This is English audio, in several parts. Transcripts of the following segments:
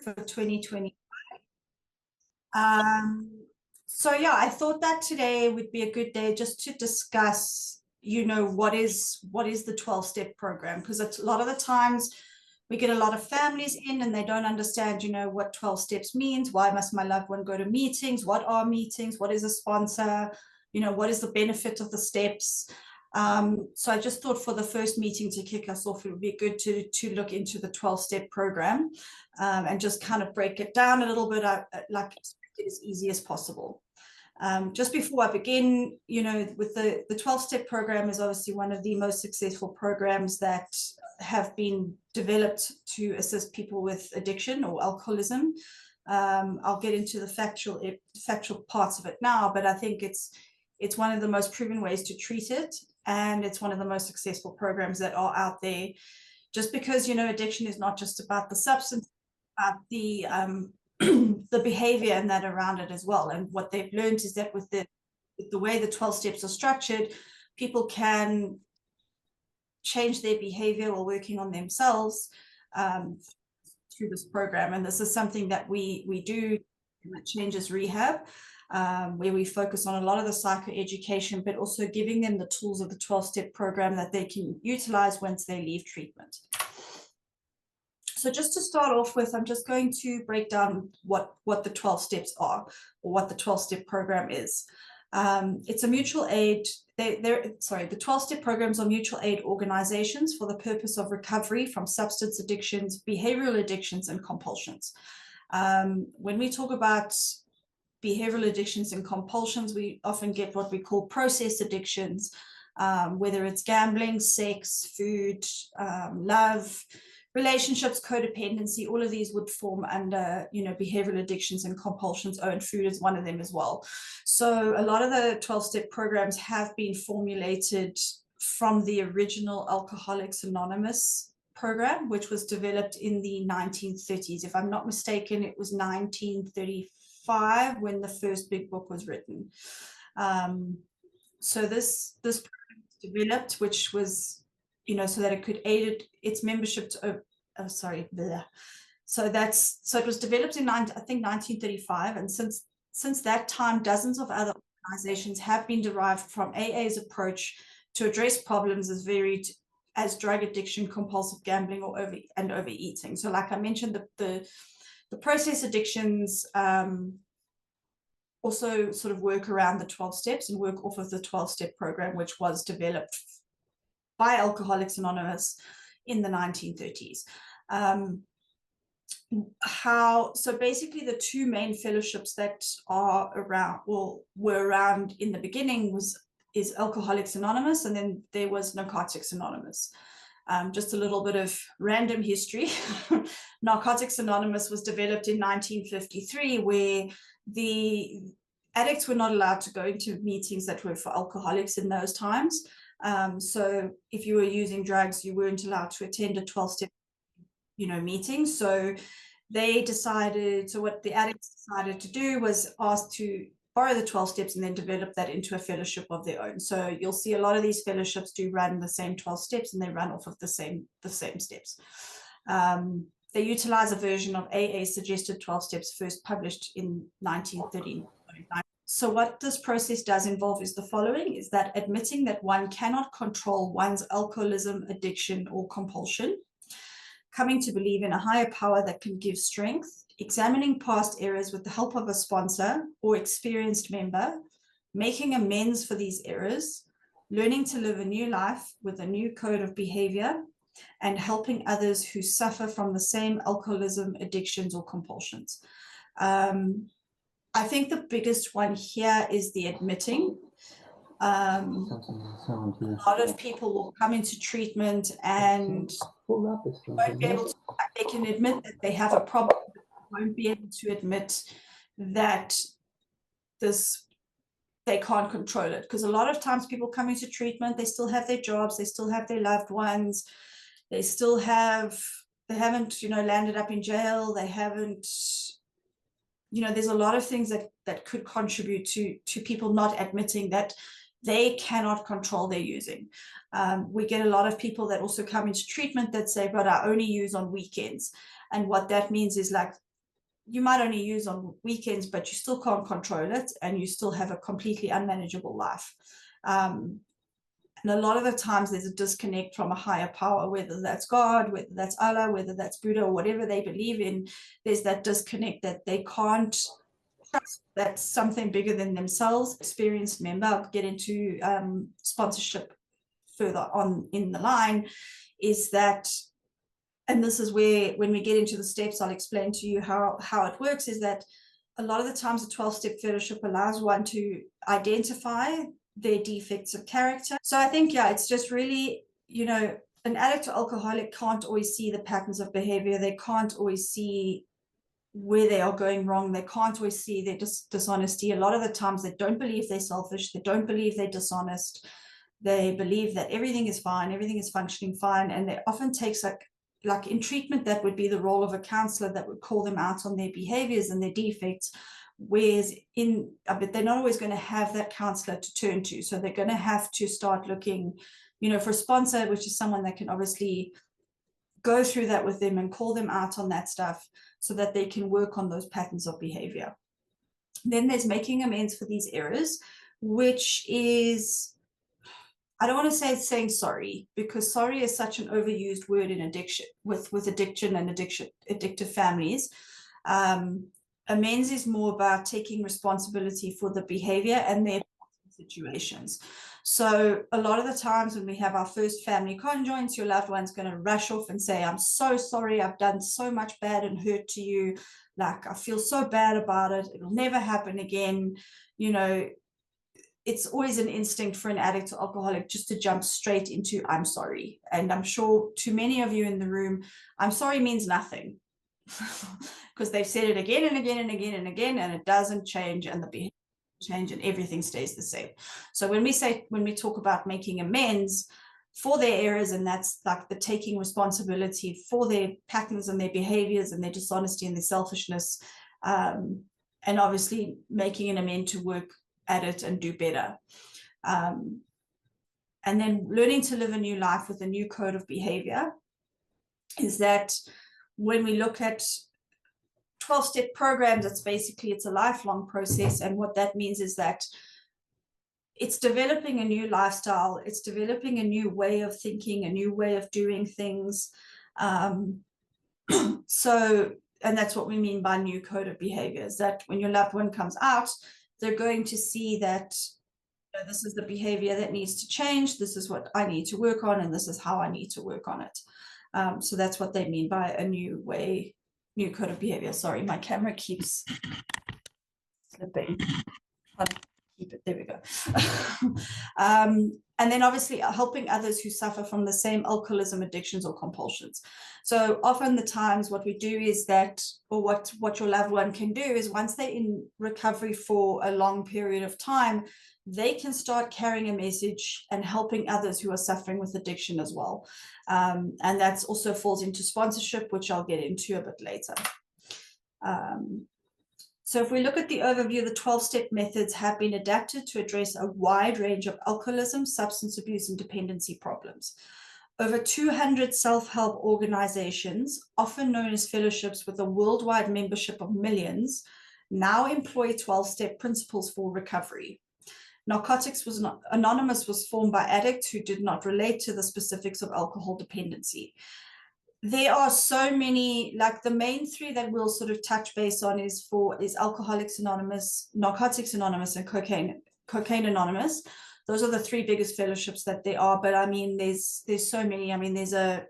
for 2020. So yeah, I thought that today would be a good day just to discuss, what is the 12-step program, because a lot of the times we get a lot of families in and they don't understand, what 12 steps means. Why must my loved one go to meetings? What are meetings? What is a sponsor? What is the benefit of the steps? So I just thought for the first meeting to kick us off, it would be good to look into the 12-step program and just kind of break it down a little bit, like it as easy as possible. Just before I begin, with the 12-step program is obviously one of the most successful programs that have been developed to assist people with addiction or alcoholism. I'll get into the factual parts of it now, but I think it's one of the most proven ways to treat it, and it's one of the most successful programs that are out there. Just because, addiction is not just about the substance, about the the behavior and that around it as well. And what they've learned is that with the way the 12 steps are structured, people can change their behavior while working on themselves through this program. And this is something that we do at Changes Rehab, where we focus on a lot of the psychoeducation, but also giving them the tools of the 12-step program that they can utilize once they leave treatment. So just to start off with, I'm just going to break down what the 12 steps are, or what the 12-step program is. It's a mutual aid. The 12-step programs are mutual aid organizations for the purpose of recovery from substance addictions, behavioral addictions, and compulsions. When we talk about behavioral addictions and compulsions, we often get what we call process addictions, whether it's gambling, sex, food, love, relationships, codependency. All of these would form under, behavioral addictions and compulsions. And food is one of them as well. So a lot of the 12-step programs have been formulated from the original Alcoholics Anonymous program, which was developed in the 1930s. If I'm not mistaken, it was 1935 when the first big book was written. So this program was developed, which was, so that it could aid its membership to, so it was developed in, I think, 1935. And since that time, dozens of other organizations have been derived from AA's approach to address problems as varied as drug addiction, compulsive gambling, or overeating. So like I mentioned, the process addictions also sort of work around the 12 steps and work off of the 12-step program, which was developed by Alcoholics Anonymous in the 1930s. So basically the two main fellowships that are around, or were around in the beginning, is Alcoholics Anonymous, and then there was Narcotics Anonymous. Just a little bit of random history. Narcotics Anonymous was developed in 1953, where the addicts were not allowed to go into meetings that were for alcoholics in those times. So if you were using drugs, you weren't allowed to attend a 12-step, meeting. So what the addicts decided to do was ask to borrow the 12 steps and then develop that into a fellowship of their own. So you'll see a lot of these fellowships do run the same 12 steps, and they run off of the same steps. They utilize a version of AA's suggested 12 steps first published in 1913. So what this process does involve is the following: is that admitting that one cannot control one's alcoholism, addiction, or compulsion, coming to believe in a higher power that can give strength, examining past errors with the help of a sponsor or experienced member, making amends for these errors, learning to live a new life with a new code of behavior, and helping others who suffer from the same alcoholism, addictions, or compulsions. I think the biggest one here is the admitting. A lot of people will come into treatment and won't be able to, they can admit that they have a problem, but won't be able to admit that they can't control it. Because a lot of times people come into treatment, they still have their jobs, they still have their loved ones, they haven't, landed up in jail, they haven't, there's a lot of things that could contribute to people not admitting that they cannot control their using. We get a lot of people that also come into treatment that say, but I only use on weekends. And what that means is, like, you might only use on weekends, but you still can't control it, and you still have a completely unmanageable life. And a lot of the times there's a disconnect from a higher power, whether that's God, whether that's Allah, whether that's Buddha, or whatever they believe in. There's that disconnect that they can't trust that something bigger than themselves. Experienced member, I'll get into sponsorship further on in the line, is that, and this is where, when we get into the steps, I'll explain to you how it works, is that a lot of the times a 12-step fellowship allows one to identify their defects of character. So I think, yeah, it's just really, you know, an addict or alcoholic can't always see the patterns of behavior. They can't always see where they are going wrong. They can't always see their dishonesty. A lot of the times they don't believe they're selfish. They don't believe they're dishonest. They believe that everything is fine, everything is functioning fine. And it often takes like in treatment, that would be the role of a counselor that would call them out on their behaviors and their defects. Whereas but they're not always going to have that counselor to turn to. So they're going to have to start looking, you know, for a sponsor, which is someone that can obviously go through that with them and call them out on that stuff so that they can work on those patterns of behavior. Then there's making amends for these errors, which is, I don't want to say it's saying sorry, because sorry is such an overused word in addiction, with addiction and addictive families. Amends is more about taking responsibility for the behavior and their situations. So a lot of the times when we have our first family conjoints, your loved one's going to rush off and say, I'm so sorry, I've done so much bad and hurt to you. Like, I feel so bad about it. It'll never happen again. You know, it's always an instinct for an addict or alcoholic just to jump straight into I'm sorry. And I'm sure to many of you in the room, I'm sorry means nothing. Because they've said it again and again and again and again, and it doesn't change, and the behavior change, and everything stays the same. So when we talk about making amends for their errors, and that's like the taking responsibility for their patterns and their behaviors and their dishonesty and their selfishness, and obviously making an amend to work at it and do better. And then learning to live a new life with a new code of behavior, is that when we look at 12-step programs, it's a lifelong process. And what that means is that it's developing a new lifestyle, it's developing a new way of thinking, a new way of doing things. So, and that's what we mean by new code of behavior, is that when your loved one comes out, they're going to see that, you know, this is the behavior that needs to change, this is what I need to work on, and this is how I need to work on it. So that's what they mean by a new code of behavior. Sorry, my camera keeps slipping. Keep it, there we go. And then obviously helping others who suffer from the same alcoholism, addictions, or compulsions. So often the times what we do is that, or what your loved one can do is, once they're in recovery for a long period of time, they can start carrying a message and helping others who are suffering with addiction as well. And that also falls into sponsorship, which I'll get into a bit later. So if we look at the overview, the 12-step methods have been adapted to address a wide range of alcoholism, substance abuse, and dependency problems. Over 200 self-help organizations, often known as fellowships with a worldwide membership of millions, now employ 12-step principles for recovery. Narcotics Anonymous was formed by addicts who did not relate to the specifics of alcohol dependency. There are so many, like the main three that we'll sort of touch base on is Alcoholics Anonymous, Narcotics Anonymous, and Cocaine Anonymous. Those are the three biggest fellowships that there are. But I mean, there's so many. I mean, there's a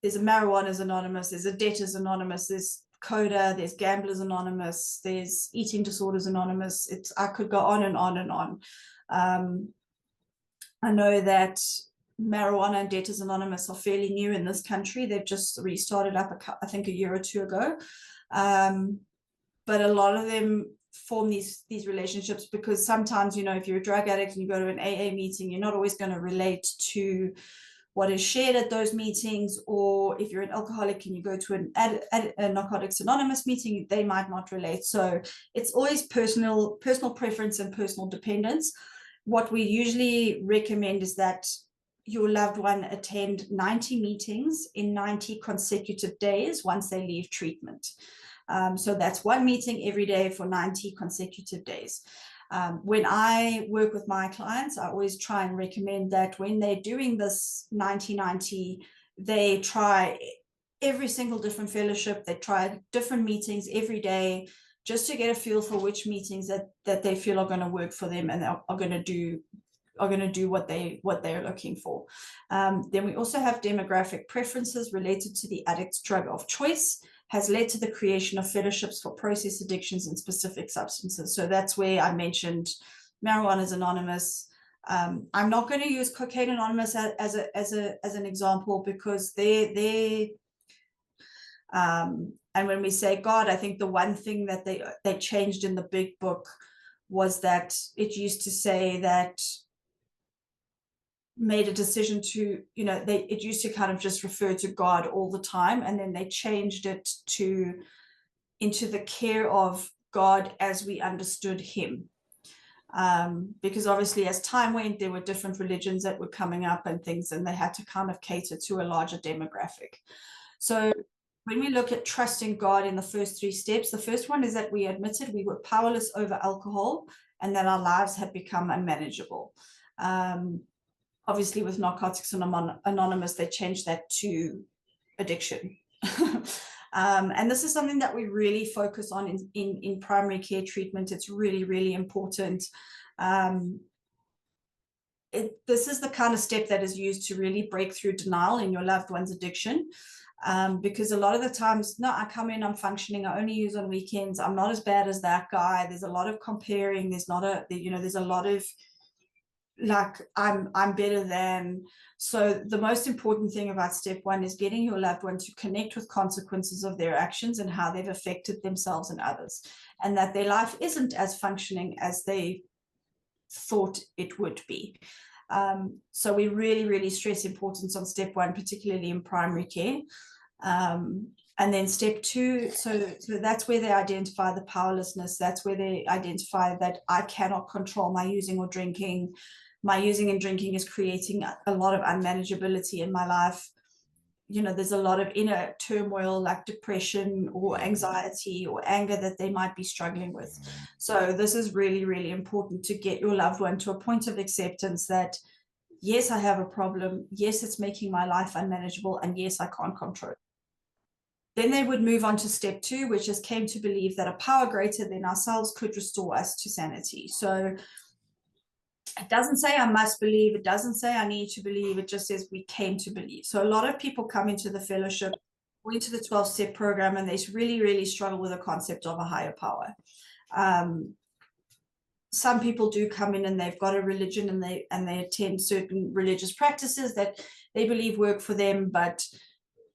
Marijuana's Anonymous, there's a Debtors Anonymous, there's CODA, there's Gamblers Anonymous, there's Eating Disorders Anonymous. I could go on and on and on. I know that Marijuana and Debtors Anonymous are fairly new in this country. They've just restarted up, I think, a year or two ago. But a lot of them form these relationships because sometimes, you know, if you're a drug addict and you go to an AA meeting, you're not always going to relate to what is shared at those meetings. Or if you're an alcoholic and you go to a Narcotics Anonymous meeting, they might not relate. So it's always personal preference and personal dependence. What we usually recommend is that your loved one attend 90 meetings in 90 consecutive days once they leave treatment. So that's one meeting every day for 90 consecutive days. When I work with my clients, I always try and recommend that when they're doing this 90-90, they try every single different fellowship. They try different meetings every day just to get a feel for which meetings that they feel are going to work for them and are going to do what they're looking for. Then we also have demographic preferences related to the addict's drug of choice has led to the creation of fellowships for process addictions and specific substances. So that's where I mentioned Marijuana's Anonymous. I'm not going to use Cocaine Anonymous as an example because and when we say God, I think the one thing that they changed in the big book was that it used to say that made a decision to, it used to kind of just refer to God all the time, and then they changed it into the care of God as we understood him. Because obviously as time went, there were different religions that were coming up and things, and they had to kind of cater to a larger demographic. So when we look at trusting God in the first 3 steps, the first one is that we admitted we were powerless over alcohol and that our lives had become unmanageable. Obviously with Narcotics Anonymous, they changed that to addiction. And this is something that we really focus on in primary care treatment. It's really, really important. This is the kind of step that is used to really break through denial in your loved one's addiction. Because a lot of the times, no, I come in, I'm functioning, I only use on weekends, I'm not as bad as that guy. There's a lot of comparing. There's a lot of like, I'm better than. So the most important thing about step 1 is getting your loved one to connect with consequences of their actions and how they've affected themselves and others, and that their life isn't as functioning as they thought it would be. So we really, really stress importance on step 1, particularly in primary care. And then step 2, so that's where they identify the powerlessness. That's where they identify that I cannot control my using or drinking. My using and drinking is creating a lot of unmanageability in my life. There's a lot of inner turmoil like depression or anxiety or anger that they might be struggling with. So this is really, really important to get your loved one to a point of acceptance that, yes, I have a problem. Yes, it's making my life unmanageable. And yes, I can't control it. Then they would move on to step 2, which is came to believe that a power greater than ourselves could restore us to sanity. So it doesn't say I must believe. It doesn't say I need to believe. It just says we came to believe. So a lot of people come into the fellowship or into the 12-step program, and they really, really struggle with the concept of a higher power. Some people do come in and they've got a religion and they attend certain religious practices that they believe work for them, but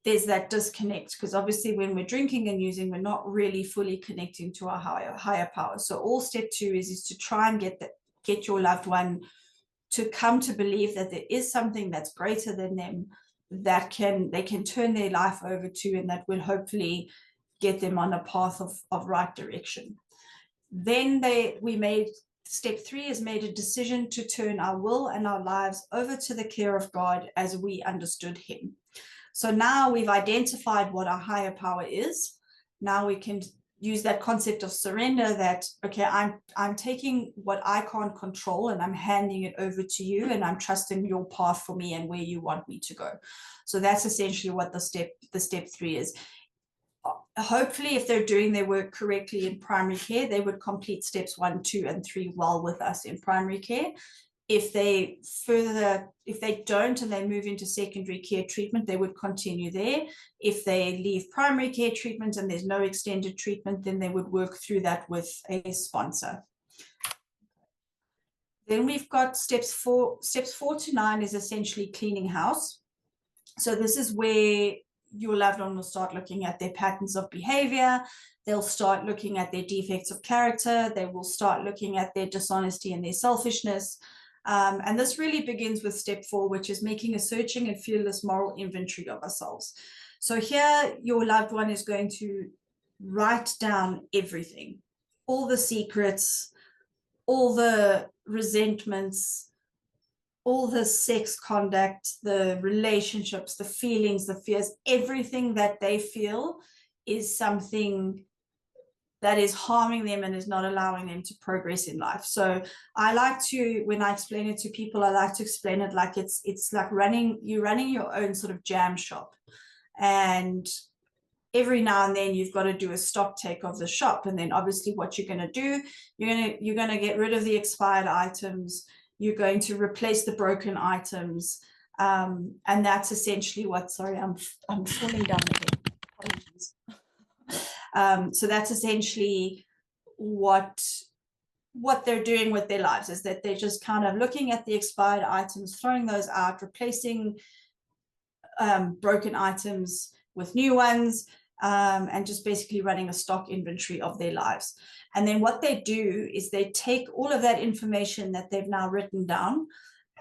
there's that disconnect because obviously when we're drinking and using, we're not really fully connecting to our higher power. So all step 2 is to try and get your loved one to come to believe that there is something that's greater than them that they can turn their life over to, and that will hopefully get them on a path of right direction. Then step 3 is made a decision to turn our will and our lives over to the care of God as we understood him. So now we've identified what our higher power is. Now we can use that concept of surrender, that, okay, I'm taking what I can't control and I'm handing it over to you, and I'm trusting your path for me and where you want me to go. So that's essentially what the step 3 is. Hopefully, if they're doing their work correctly in primary care, they would complete steps 1, 2, and 3 well with us in primary care. If they don't and they move into secondary care treatment, they would continue there. If they leave primary care treatment and there's no extended treatment, then they would work through that with a sponsor. Then we've got steps 4 to 9 is essentially cleaning house. So this is where your loved one will start looking at their patterns of behavior. They'll start looking at their defects of character. They will start looking at their dishonesty and their selfishness. And this really begins with step 4, which is making a searching and fearless moral inventory of ourselves. So here, your loved one is going to write down everything, all the secrets, all the resentments, all the sex conduct, the relationships, the feelings, the fears, everything that they feel is something that is harming them and is not allowing them to progress in life. So I like to, when I explain it to people, I like to explain it like it's like running your own sort of jam shop. And every now and then you've got to do a stock take of the shop. And then obviously what you're going to do, you're going to get rid of the expired items. You're going to replace the broken items. And that's essentially what, sorry, I'm falling down again. Apologies. So that's essentially what they're doing with their lives, is that they're just kind of looking at the expired items, throwing those out, replacing broken items with new ones, and just basically running a stock inventory of their lives. And then what they do is they take all of that information that they've now written down,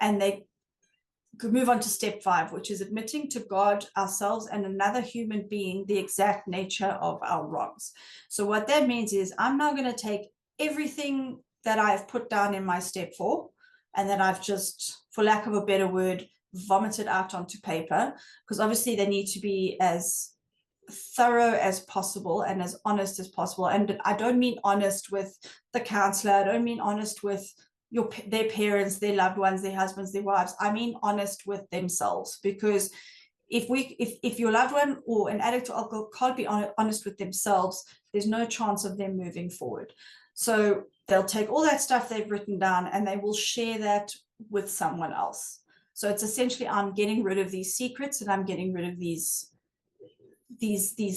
and they could move on to step 5, which is admitting to God, ourselves, and another human being the exact nature of our wrongs. So what that means is I'm now going to take everything that I've put down in my step 4, and that I've just, for lack of a better word, vomited out onto paper, because obviously they need to be as thorough as possible and as honest as possible. And I don't mean honest with the counselor. I don't mean honest with their parents, their loved ones, their husbands, their wives. I mean honest with themselves, because if your loved one or an addict or alcohol can't be honest with themselves, there's no chance of them moving forward. So they'll take all that stuff they've written down and they will share that with someone else. So it's essentially, I'm getting rid of these secrets, and I'm getting rid of these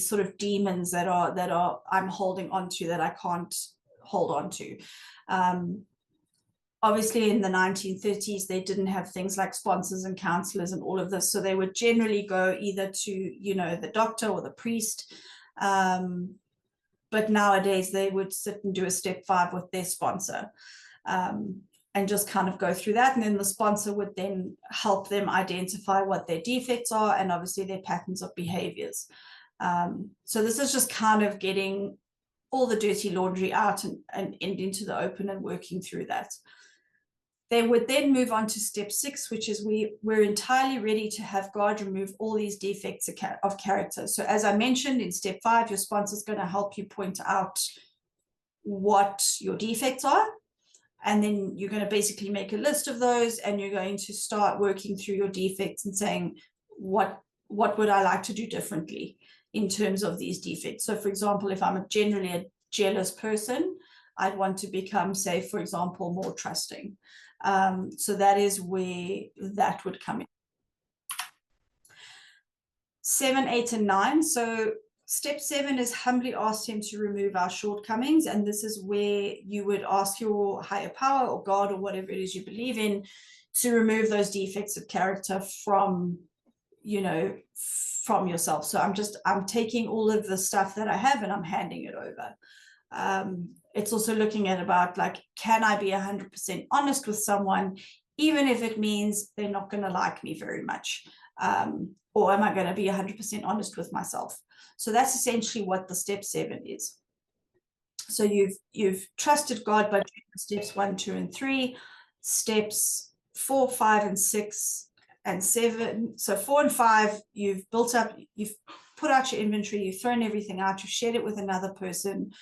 sort of demons that are I'm holding on to, that I can't hold on to. Obviously in the 1930s, they didn't have things like sponsors and counselors and all of this. So they would generally go either to, the doctor or the priest. But nowadays they would sit and do a step 5 with their sponsor, and just kind of go through that. And then the sponsor would then help them identify what their defects are and obviously their patterns of behaviors. So this is just kind of getting all the dirty laundry out and into the open and working through that. They would then move on to step 6, which is we're entirely ready to have God remove all these defects of character. So as I mentioned, in step 5, your sponsor is going to help you point out what your defects are. And then you're going to basically make a list of those, and you're going to start working through your defects and saying, what would I like to do differently in terms of these defects? So for example, if I'm generally a jealous person, I'd want to become, say, for example, more trusting. So that is where that would come in. 7, 8, and 9. So step 7 is humbly ask him to remove our shortcomings. And this is where you would ask your higher power or God or whatever it is you believe in to remove those defects of character from yourself. So I'm taking all of the stuff that I have and I'm handing it over. It's also looking at about, like, can I be 100% honest with someone, even if it means they're not going to like me very much? Or am I going to be 100% honest with myself? So that's essentially what the step 7 is. So you've trusted God by doing steps 1, 2, and 3. Steps 4, 5, and 6, and 7. So 4 and 5, you've built up, you've put out your inventory, you've thrown everything out, you've shared it with another person,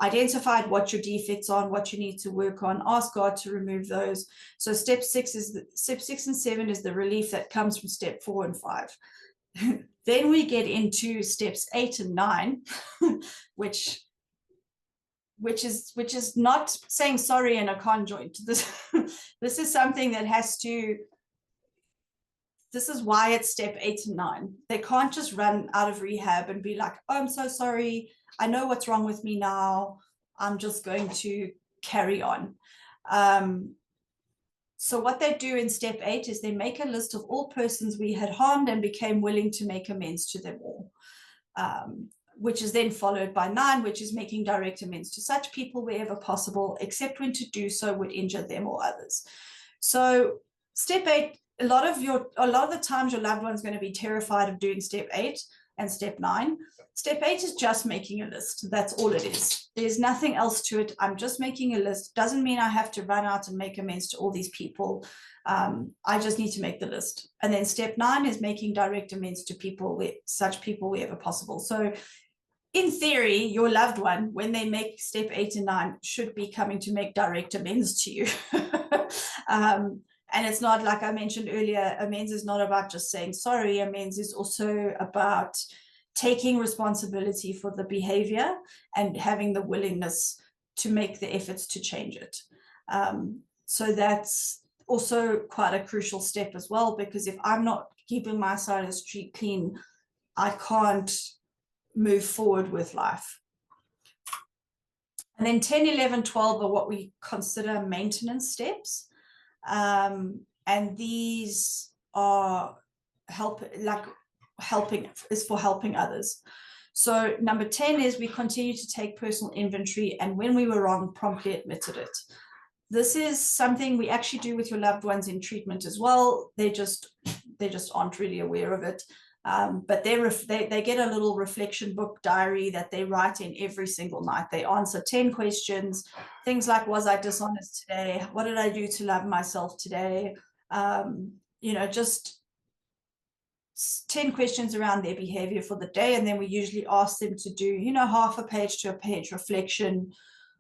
identified what your defects are and what you need to work on, ask God to remove those. So step 6 and 7 is the relief that comes from step 4 and 5. Then we get into steps 8 and 9, which is not saying sorry in a conjoint. This is something that this is why it's step 8 and 9. They can't just run out of rehab and be like, oh, I'm so sorry, I know what's wrong with me now, I'm just going to carry on. So what they do in step 8 is they make a list of all persons we had harmed and became willing to make amends to them all, which is then followed by 9, which is making direct amends to such people wherever possible, except when to do so would injure them or others. So step 8, a lot of the times your loved one's going to be terrified of doing step 8 and step 9. Step 8 is just making a list. That's all it is. There's nothing else to it. I'm just making a list. Doesn't mean I have to run out and make amends to all these people. I just need to make the list. And then step 9 is making direct amends to such people wherever possible. So in theory, your loved one, when they make step 8 and 9, should be coming to make direct amends to you. And it's not, like I mentioned earlier, amends is not about just saying sorry. Amends is also about taking responsibility for the behavior and having the willingness to make the efforts to change it. So that's also quite a crucial step as well, because if I'm not keeping my side of the street clean, I can't move forward with life. And then 10, 11, 12 are what we consider maintenance steps. And these are helping is for helping others. So number 10 is we continue to take personal inventory, and when we were wrong, promptly admitted it. This is something we actually do with your loved ones in treatment as well. They just aren't really aware of it. But they get a little reflection book diary that they write in every single night. They answer 10 questions, things like, was I dishonest today? What did I do to love myself today? Just 10 questions around their behavior for the day. And then we usually ask them to do, half a page to a page reflection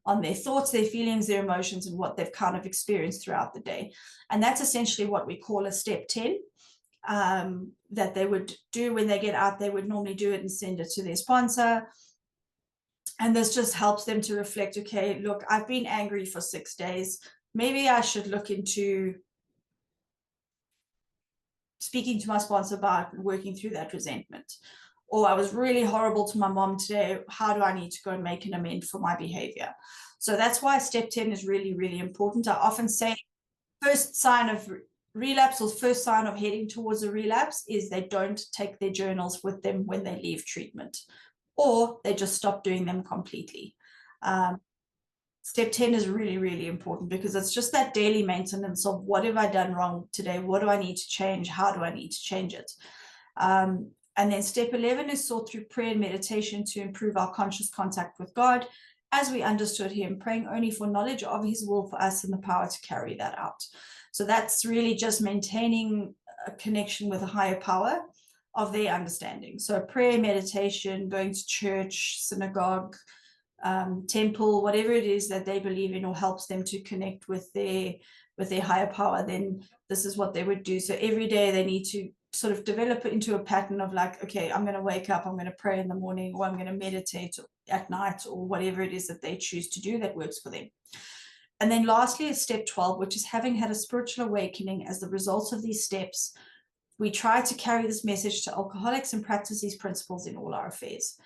on their thoughts, their feelings, their emotions, and what they've kind of experienced throughout the day. And that's essentially what we call a step 10. That they would do when they get out. They would normally do it and send it to their sponsor. And this just helps them to reflect, okay, look, I've been angry for 6 days. Maybe I should look into speaking to my sponsor about working through that resentment. Or I was really horrible to my mom today. How do I need to go and make an amend for my behavior? So that's why step 10 is really, really important. I often say first sign of relapse or first sign of heading towards a relapse is they don't take their journals with them when they leave treatment, or they just stop doing them completely. Step 10 is really, really important because it's just that daily maintenance of what have I done wrong today? What do I need to change? How do I need to change it? And then step 11 is sought through prayer and meditation to improve our conscious contact with God, as we understood him, praying only for knowledge of his will for us and the power to carry that out. So that's really just maintaining a connection with a higher power of their understanding. So prayer, meditation, going to church, synagogue, temple, whatever it is that they believe in or helps them to connect with their higher power, then this is what they would do. So every day they need to sort of develop it into a pattern of like, okay, I'm going to wake up, I'm going to pray in the morning, or I'm going to meditate at night, or whatever it is that they choose to do that works for them. And then lastly is step 12, which is having had a spiritual awakening as the result of these steps. We try to carry this message to alcoholics and practice these principles in all our affairs.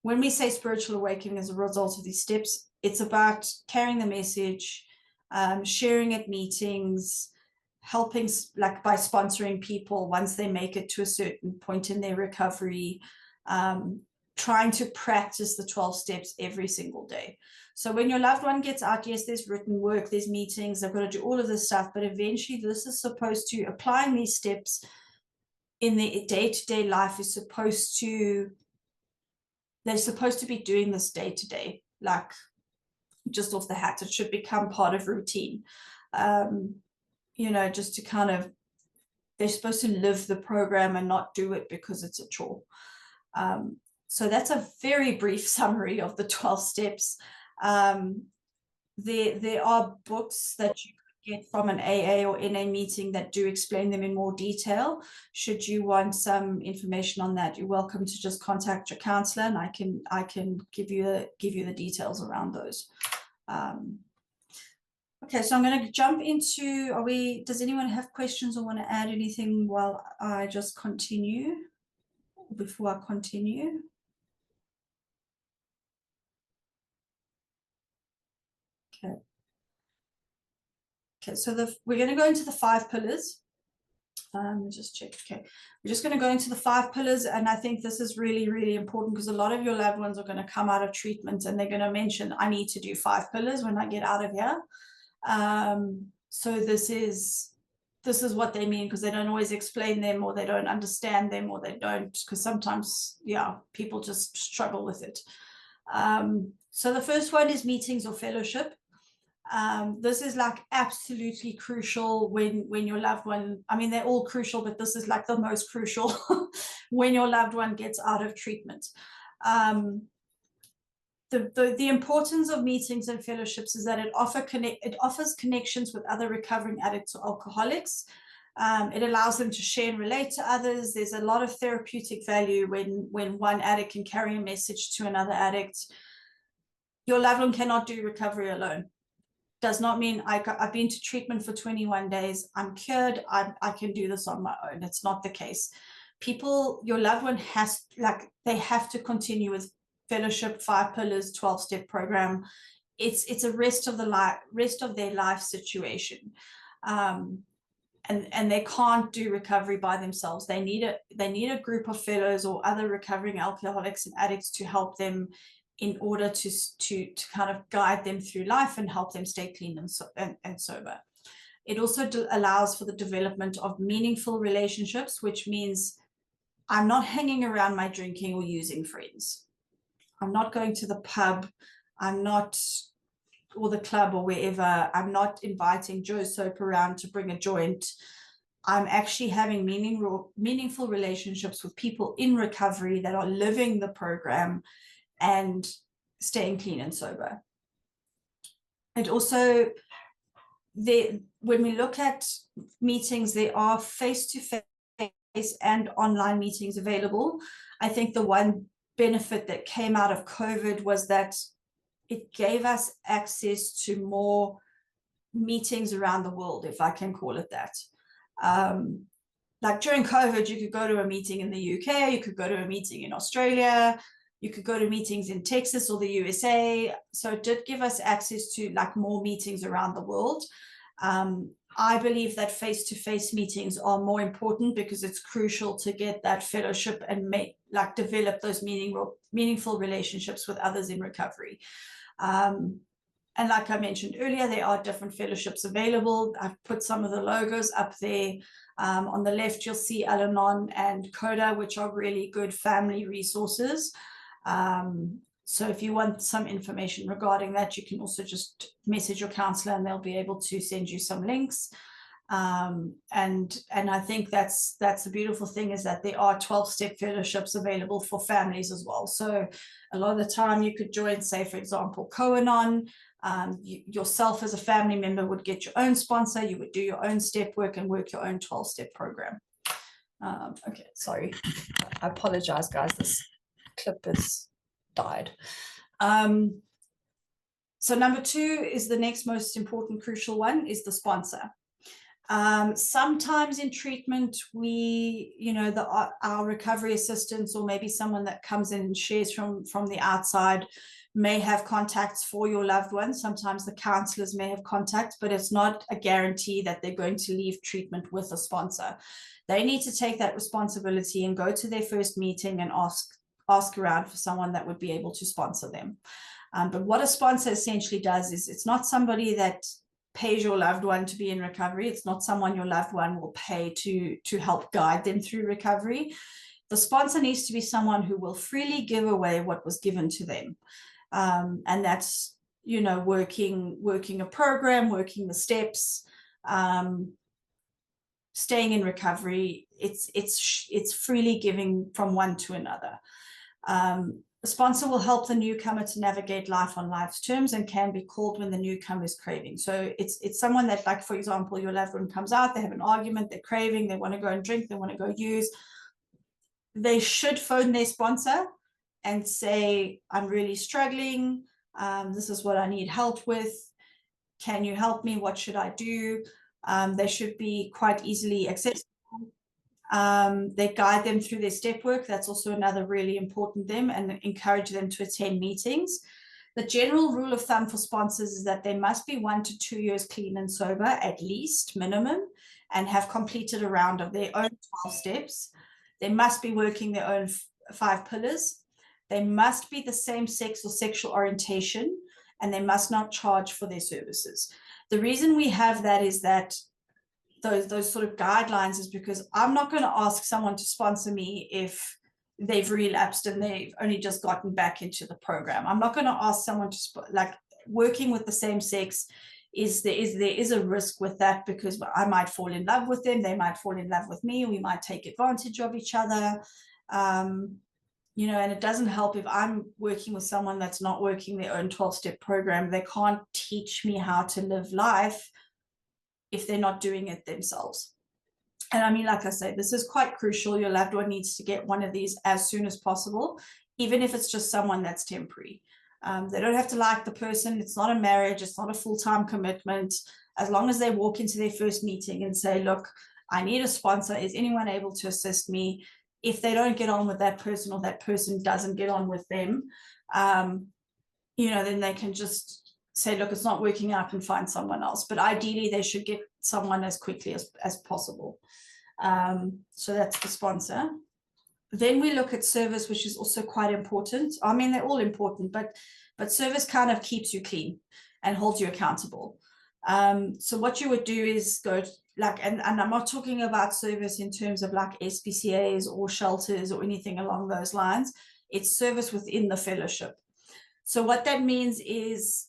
When we say spiritual awakening as a result of these steps, it's about carrying the message, sharing at meetings, helping, like by sponsoring people once they make it to a certain point in their recovery, trying to practice the 12 steps every single day. So when your loved one gets out, yes, there's written work, there's meetings, they've got to do all of this stuff, but eventually this is supposed to, applying these steps in their day-to-day life is supposed to, they're supposed to be doing this day to day, like just off the hat. It should become part of routine. Just to kind of, they're supposed to live the program and not do it because it's a chore. So that's a very brief summary of the 12 steps. There are books that you could get from an AA or NA meeting that do explain them in more detail. Should you want some information on that, you're welcome to just contact your counselor, and I can give you the details around those. Okay, so I'm going to jump into, does anyone have questions or want to add anything while I just continue, before I continue? Okay, so we're going to go into the 5 pillars. Let me just check. Okay, we're just going to go into the 5 pillars, and I think this is really, really important because a lot of your loved ones are going to come out of treatment and they're going to mention, I need to do 5 pillars when I get out of here. So this is what they mean, because they don't always explain them, or they don't understand them, or they don't, because sometimes, people just struggle with it. So the first one is meetings or fellowship. This is like absolutely crucial when your loved one, I mean, they're all crucial, but this is like the most crucial when your loved one gets out of treatment. The importance of meetings and fellowships is that it offers connections with other recovering addicts or alcoholics. It allows them to share and relate to others. There's a lot of therapeutic value when one addict can carry a message to another addict. Your loved one cannot do recovery alone. Does not mean I've been to treatment for 21 days, I'm cured, I can do this on my own. It's not the case. Your loved one they have to continue with fellowship, 5 pillars, 12-step program. It's a rest of their life situation. And they can't do recovery by themselves. They need a group of fellows or other recovering alcoholics and addicts to help them in order to kind of guide them through life and help them stay clean and sober. It also allows for the development of meaningful relationships, which means I'm not hanging around my drinking or using friends. I'm not going to the pub. Or the club or wherever. I'm not inviting Joe Soap around to bring a joint. I'm actually having meaningful relationships with people in recovery that are living the program and staying clean and sober. And also, when we look at meetings, there are face-to-face and online meetings available. I think the one benefit that came out of COVID was that it gave us access to more meetings around the world, if I can call it that. Like during COVID, you could go to a meeting in the UK, you could go to a meeting in Australia, you could go to meetings in Texas or the USA. So it did give us access to like more meetings around the world. I believe that face-to-face meetings are more important because it's crucial to get that fellowship and develop those meaningful relationships with others in recovery. And like I mentioned earlier, there are different fellowships available. I've put some of the logos up there. On the left, you'll see Al-Anon and Coda, which are really good family resources. So if you want some information regarding that, you can also just message your counselor and they'll be able to send you some links. And I think that's the beautiful thing, is that there are 12-step fellowships available for families as well. So a lot of the time you could join, say, for example, Co-Anon. Yourself as a family member would get your own sponsor, you would do your own step work and work your own 12-step program. Okay, sorry. I apologize, guys. This clip has died. So number 2 is the next most important, crucial one, is the sponsor. Sometimes in treatment, our recovery assistants or maybe someone that comes in and shares from the outside may have contacts for your loved one. Sometimes the counselors may have contacts, but it's not a guarantee that they're going to leave treatment with a sponsor. They need to take that responsibility and go to their first meeting and ask around for someone that would be able to sponsor them. But what a sponsor essentially does is, it's not somebody that pays your loved one to be in recovery. It's not someone your loved one will pay to help guide them through recovery. The sponsor needs to be someone who will freely give away what was given to them. And that's, working a program, working the steps, staying in recovery. It's freely giving from one to another. The sponsor will help the newcomer to navigate life on life's terms and can be called when the newcomer is craving. So it's someone that, like, for example, your loved one comes out, they have an argument, they're craving, they want to go and drink, they want to go use. They should phone their sponsor and say, I'm really struggling. This is what I need help with. Can you help me? What should I do? They should be quite easily accessible. They guide them through their step work. That's also another really important thing, and encourage them to attend meetings. The general rule of thumb for sponsors is that they must be 1 to 2 years clean and sober, at least minimum, and have completed a round of their own 12 steps. They must be working their own 5 pillars. They must be the same sex or sexual orientation, and they must not charge for their services. The reason we have that is that those sort of guidelines is because I'm not going to ask someone to sponsor me if they've relapsed and they've only just gotten back into the program. I'm not going to ask someone to working with the same sex there is a risk with that, because I might fall in love with them, they might fall in love with me, we might take advantage of each other. You know, and it doesn't help if I'm working with someone that's not working their own 12-step program. They can't teach me how to live life if they're not doing it themselves. And I mean, like I say, this is quite crucial. Your loved one needs to get one of these as soon as possible, even if it's just someone that's temporary. They don't have to like the person. It's not a marriage. It's not a full-time commitment. As long as they walk into their first meeting and say, look, I need a sponsor. Is anyone able to assist me? If they don't get on with that person, or that person doesn't get on with them, you know, then they can just say, look, it's not working out, and find someone else. But ideally, they should get someone as quickly as possible. So that's the sponsor. Then we look at service, which is also quite important. I mean, they're all important, but service kind of keeps you clean and holds you accountable. So what you would do is go to, like, and I'm not talking about service in terms of like SPCAs or shelters or anything along those lines. It's service within the fellowship. So what that means is,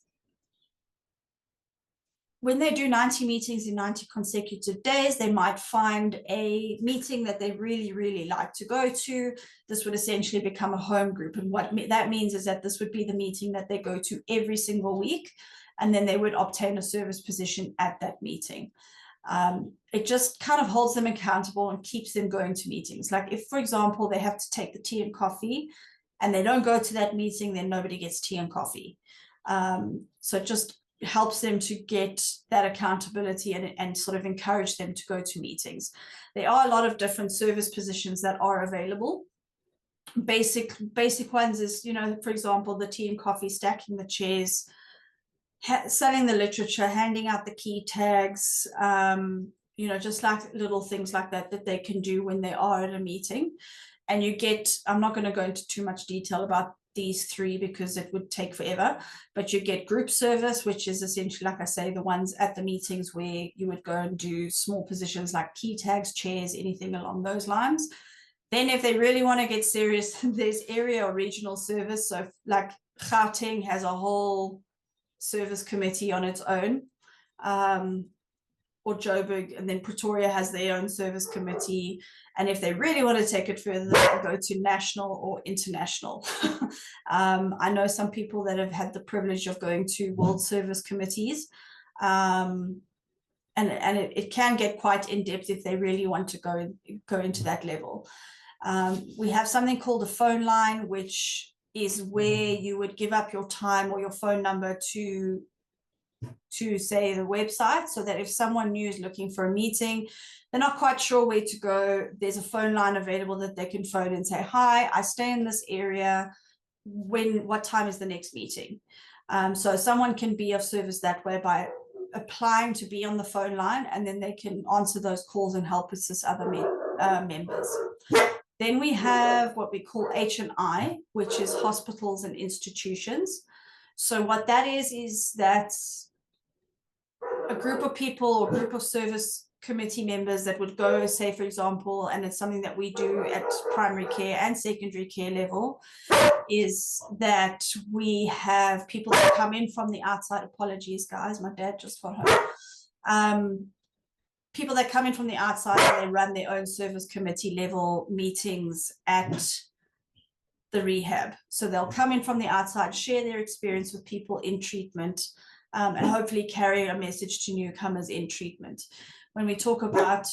when they do 90 meetings in 90 consecutive days, they might find a meeting that they really, really like to go to. This would essentially become a home group. And what that means is that this would be the meeting that they go to every single week. And then they would obtain a service position at that meeting. It just kind of holds them accountable and keeps them going to meetings. Like if, for example, they have to take the tea and coffee and they don't go to that meeting, then nobody gets tea and coffee. So it just helps them to get that accountability and sort of encourage them to go to meetings. There are a lot of different service positions that are available. Basic ones is, you know, for example, the tea and coffee, stacking the chairs, selling the literature, handing out the key tags, you know, just like little things like that they can do when they are at a meeting. And you get, I'm not going to go into too much detail about these three because it would take forever, but you get group service, which is essentially, like I say, the ones at the meetings where you would go and do small positions like key tags, chairs, anything along those lines. Then if they really want to get serious, there's area or regional service. So like Gauteng has a whole service committee on its own, or Joburg, and then Pretoria has their own service committee. And if they really want to take it further, they go to national or international. I know some people that have had the privilege of going to world service committees, and it can get quite in-depth if they really want to go into that level. We have something called a phone line, which is where you would give up your time or your phone number to say the website, so that if someone new is looking for a meeting, they're not quite sure where to go, there's a phone line available that they can phone and say, hi, I stay in this area, what time is the next meeting? So someone can be of service that way by applying to be on the phone line, and then they can answer those calls and help assist other members. Then we have what we call H&I, which is hospitals and institutions. So what that is that's a group of people or group of service committee members that would go, say, for example, and it's something that we do at primary care and secondary care level, is that we have people that come in from the outside. Apologies, guys, my dad just got home. People that come in from the outside, and they run their own service committee level meetings at the rehab. So they'll come in from the outside, share their experience with people in treatment, and hopefully carry a message to newcomers in treatment. When we talk about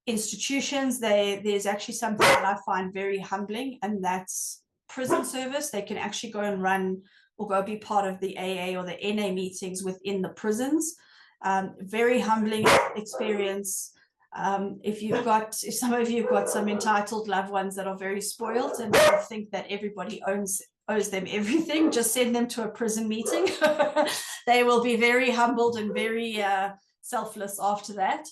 institutions, there's actually something that I find very humbling, and that's prison service. They can actually go and run or go be part of the AA or the NA meetings within the prisons. Very humbling experience. If some of you have got some entitled loved ones that are very spoiled and think that everybody owes them everything, just send them to a prison meeting. They will be very humbled and very selfless after that.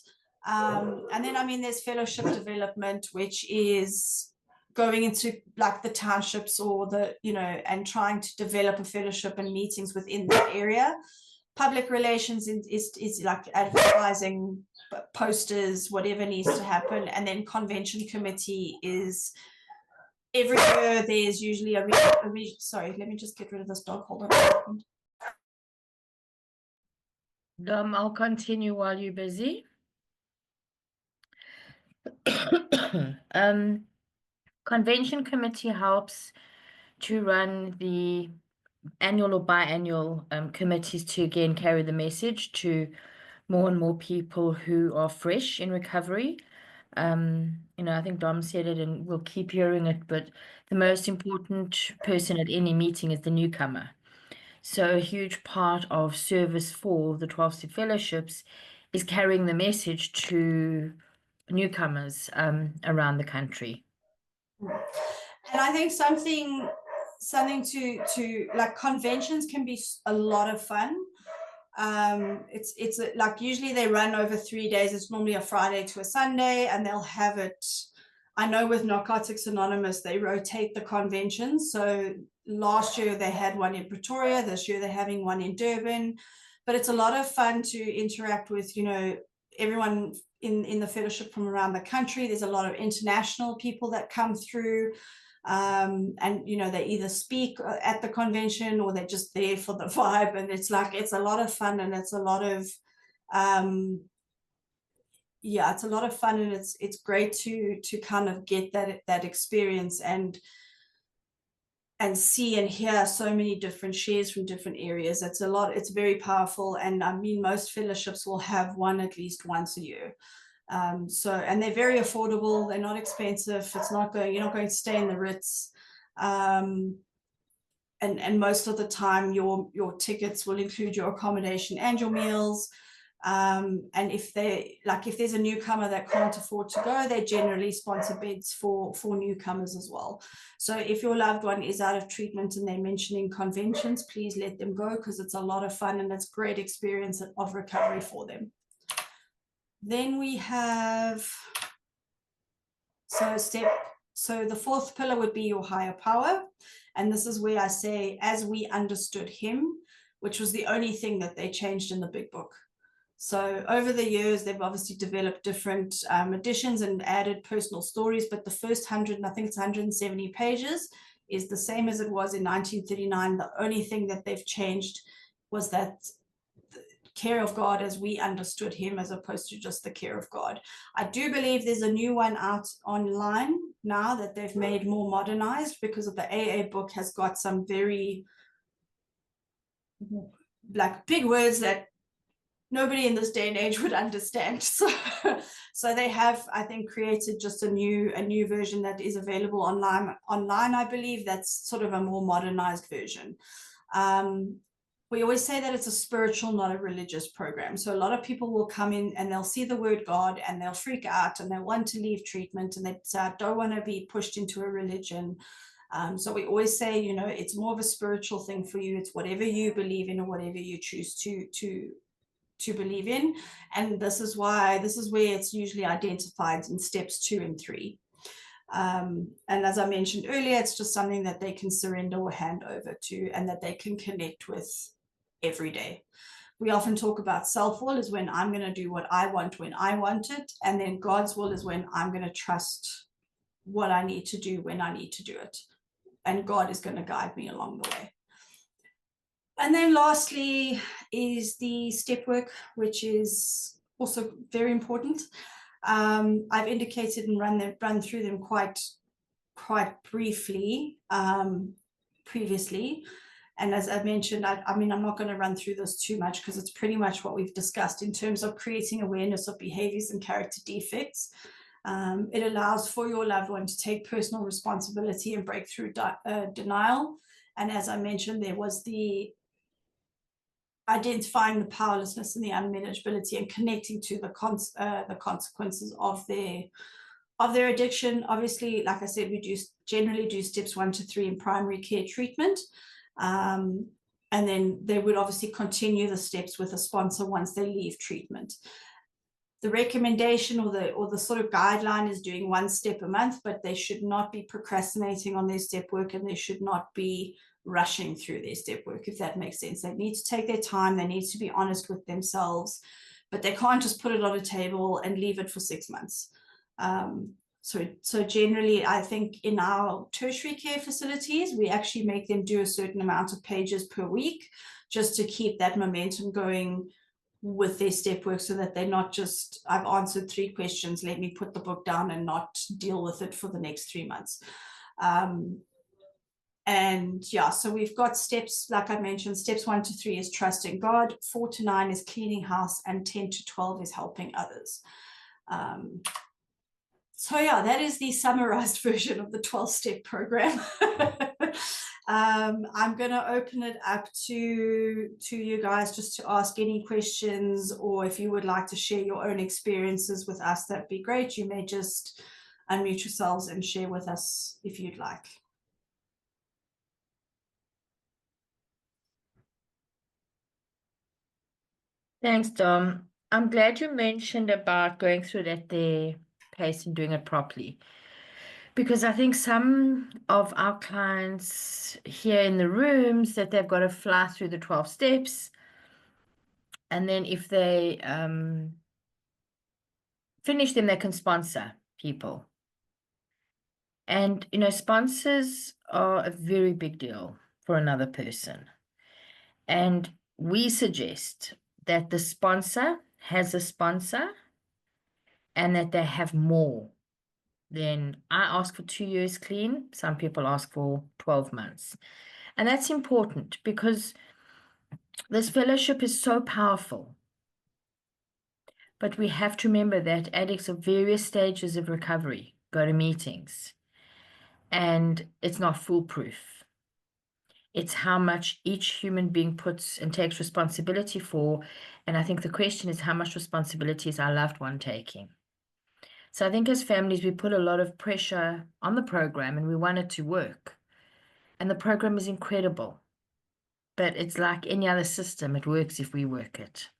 And then, I mean, there's fellowship development, which is going into like the townships or the, you know, and trying to develop a fellowship and meetings within that area. Public relations is like advertising, posters, whatever needs to happen. And then convention committee is every year there's usually sorry, let me just get rid of this dog. Hold on a second. I'll continue while you're busy. Convention committee helps to run the annual or biannual committees to again carry the message to more and more people who are fresh in recovery. I think Dom said it and we'll keep hearing it, but the most important person at any meeting is the newcomer. So a huge part of service for the 12-step fellowships is carrying the message to newcomers around the country. And I think something to like, conventions can be a lot of fun. It's like, usually they run over 3 days. It's normally a Friday to a Sunday, and they'll have it. I know with Narcotics Anonymous, they rotate the conventions. So last year they had one in Pretoria. This year they're having one in Durban. But it's a lot of fun to interact with, everyone in the fellowship from around the country. There's a lot of international people that come through. And they either speak at the convention or they're just there for the vibe, and it's a lot of fun, and it's a lot of it's a lot of fun, and it's great to kind of get that experience and see and hear so many different shares from different areas. It's very powerful, and I mean, most fellowships will have one at least once a year. And they're very affordable. They're not expensive. You're not going to stay in the Ritz. And most of the time your tickets will include your accommodation and your meals. And if there's a newcomer that can't afford to go, they generally sponsor beds for newcomers as well. So if your loved one is out of treatment and they're mentioning conventions, please let them go, because it's a lot of fun and it's great experience of recovery for them. Then we have, so the fourth pillar would be your higher power. And this is where I say, as we understood him, which was the only thing that they changed in the big book. So over the years, they've obviously developed different editions and added personal stories, but the first 100, and I think it's 170 pages, is the same as it was in 1939. The only thing that they've changed was that care of God as we understood him, as opposed to just the care of God. I do believe there's a new one out online now that they've made more modernized, because of the AA book has got some very big words that nobody in this day and age would understand. So they have, I think, created just a new version that is available online, I believe. That's sort of a more modernized version. We always say that it's a spiritual, not a religious program. So a lot of people will come in and they'll see the word God and they'll freak out and they'll want to leave treatment, and they say, I don't want to be pushed into a religion. So we always say, it's more of a spiritual thing for you. It's whatever you believe in or whatever you choose to believe in. And this is where it's usually identified in steps 2 and 3. And as I mentioned earlier, it's just something that they can surrender or hand over to, and that they can connect with every day. We often talk about self-will is when I'm going to do what I want when I want it, and then God's will is when I'm going to trust what I need to do when I need to do it, and God is going to guide me along the way. And then lastly is the step work, which is also very important. I've indicated and run through them quite briefly previously. And as I mentioned, I mean, I'm not going to run through this too much, because it's pretty much what we've discussed in terms of creating awareness of behaviors and character defects. It allows for your loved one to take personal responsibility and break through denial. And as I mentioned, there was the identifying the powerlessness and the unmanageability, and connecting to the consequences of their addiction. Obviously, like I said, we generally do steps 1 to 3 in primary care treatment. And then they would obviously continue the steps with a sponsor once they leave treatment. The recommendation or the sort of guideline is doing 1 step a month, but they should not be procrastinating on their step work, and they should not be rushing through their step work, if that makes sense. They need to take their time. They need to be honest with themselves, but they can't just put it on a table and leave it for 6 months. So generally, I think in our tertiary care facilities, we actually make them do a certain amount of pages per week, just to keep that momentum going with their step work, so that they're not just, I've answered 3 questions, let me put the book down and not deal with it for the next 3 months. And yeah, so we've got steps, like I mentioned, steps 1 to 3 is trusting God, 4 to 9 is cleaning house, and 10 to 12 is helping others. So yeah, that is the summarized version of the 12-step program. I'm going to open it up to you guys just to ask any questions, or if you would like to share your own experiences with us, that'd be great. You may just unmute yourselves and share with us if you'd like. Thanks, Dom. I'm glad you mentioned about going through it at their pace and doing it properly. Because I think some of our clients here in the rooms that they've got to fly through the 12 steps. And then if they finish them, they can sponsor people. And, sponsors are a very big deal for another person. And we suggest that the sponsor has a sponsor and that they have more. Then I ask for 2 years clean. Some people ask for 12 months. And that's important because this fellowship is so powerful. But we have to remember that addicts of various stages of recovery go to meetings. And it's not foolproof. It's how much each human being puts and takes responsibility for. And I think the question is, how much responsibility is our loved one taking? So I think as families, we put a lot of pressure on the program and we want it to work. And the program is incredible. But it's like any other system, it works if we work it.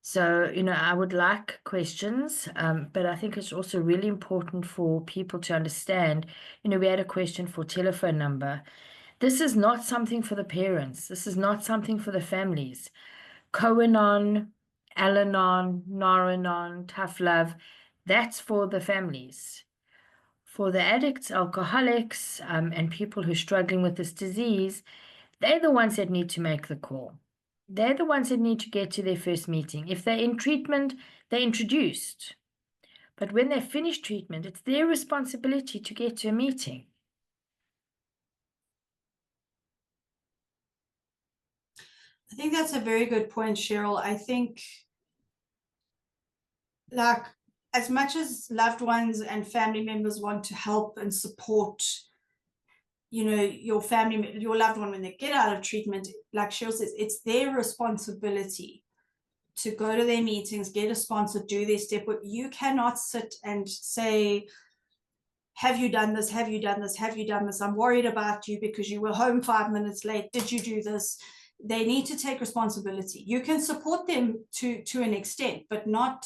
So, I would like questions, but I think it's also really important for people to understand. We had a question for telephone number. This is not something for the parents. This is not something for the families. Coanon, Al-Anon, Nar-Anon, Tough Love, that's for the families. For the addicts, alcoholics, and people who are struggling with this disease, they're the ones that need to make the call. They're the ones that need to get to their first meeting. If they're in treatment, they're introduced. But when they finish treatment, it's their responsibility to get to a meeting. I think that's a very good point, Cheryl. I think, like, as much as loved ones and family members want to help and support, your family, your loved one when they get out of treatment, like Cheryl says, it's their responsibility to go to their meetings, get a sponsor, do their step work. You cannot sit and say, have you done this? Have you done this? Have you done this? I'm worried about you because you were home 5 minutes late. Did you do this? They need to take responsibility. You can support them to an extent, but not,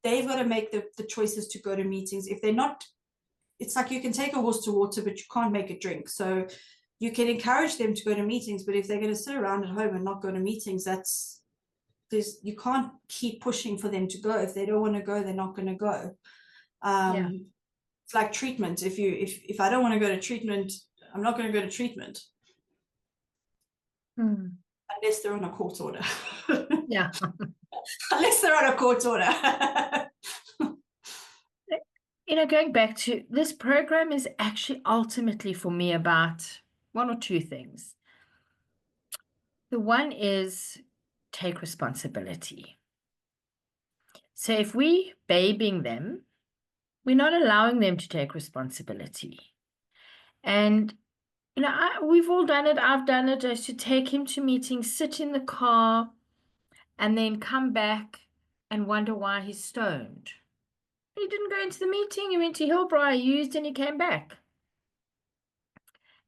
they've got to make the choices to go to meetings. If they're not, it's like you can take a horse to water, but you can't make it drink. So you can encourage them to go to meetings, but if they're going to sit around at home and not go to meetings, you can't keep pushing for them to go. If they don't want to go, they're not going to go. Yeah. It's like treatment. If I don't want to go to treatment, I'm not going to go to treatment. Unless they're on a court order. Yeah. Unless they're on a court order. Going back to this program is actually ultimately for me about 1 or 2 things. The one is take responsibility. So if we babying them, we're not allowing them to take responsibility. And, we've all done it. I've done it. I used to take him to meetings, sit in the car, and then come back and wonder why he's stoned. He didn't go into the meeting. He went to Hillbrow, used, and he came back.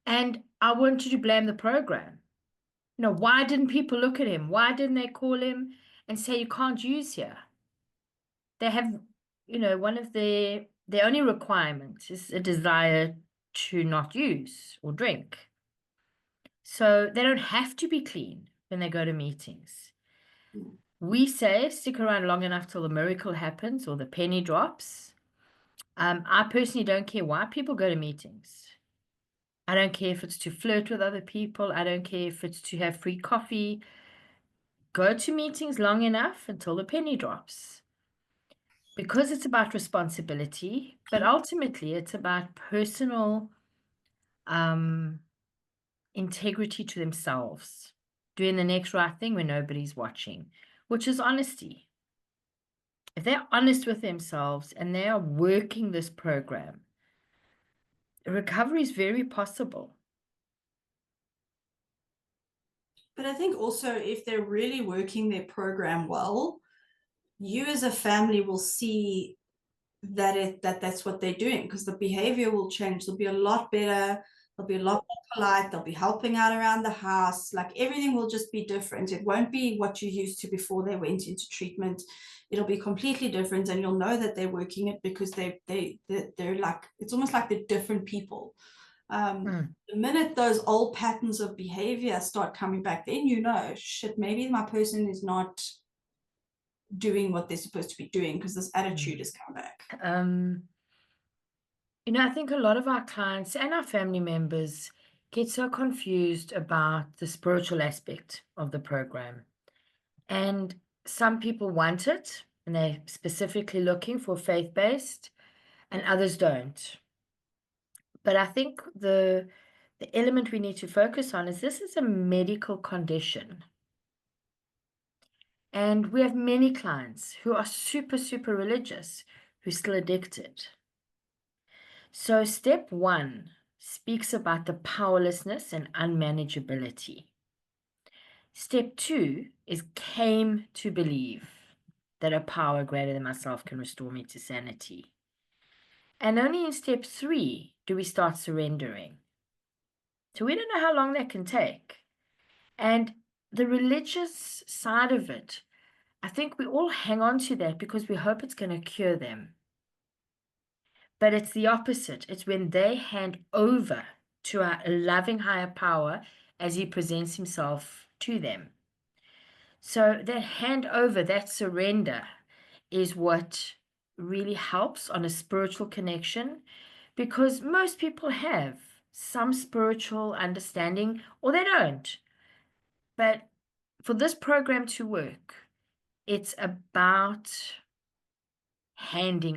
And I wanted to blame the program. Why didn't people look at him? Why didn't they call him and say, you can't use here? They have, one of their only requirement is a desire to not use or drink. So they don't have to be clean when they go to meetings. We say stick around long enough till the miracle happens or the penny drops. I personally don't care why people go to meetings. I don't care if it's to flirt with other people. I don't care if it's to have free coffee. go to meetings long enough until the penny drops. Because it's about responsibility, but ultimately it's about personal integrity to themselves, doing the next right thing when nobody's watching, which is honesty. If they're honest with themselves and they are working this program, recovery is very possible. But I think also if they're really working their program well, you as a family will see that's what they're doing, because the behavior will change. They'll be a lot better. They'll be a lot more polite. They'll be helping out around the house. Like everything will just be different. It won't be what you used to before they went into treatment. It'll be completely different, and you'll know that they're working it because they're like, it's almost like they're different people. The minute those old patterns of behavior start coming back, then you know, shit, maybe my person is not doing what they're supposed to be doing because this attitude has come back. I think a lot of our clients and our family members get so confused about the spiritual aspect of the program. And some people want it, and they're specifically looking for faith-based, and others don't. But I think the element we need to focus on is this is a medical condition. And we have many clients who are super, super religious, who are still addicted. So step 1 speaks about the powerlessness and unmanageability. Step 2 is came to believe that a power greater than myself can restore me to sanity. And only in step 3 do we start surrendering. So we don't know how long that can take. And the religious side of it, I think we all hang on to that because we hope it's going to cure them. But it's the opposite. It's when they hand over to a loving higher power as he presents himself to them. So that handover, that surrender, is what really helps on a spiritual connection, because most people have some spiritual understanding or they don't. But for this program to work, it's about handing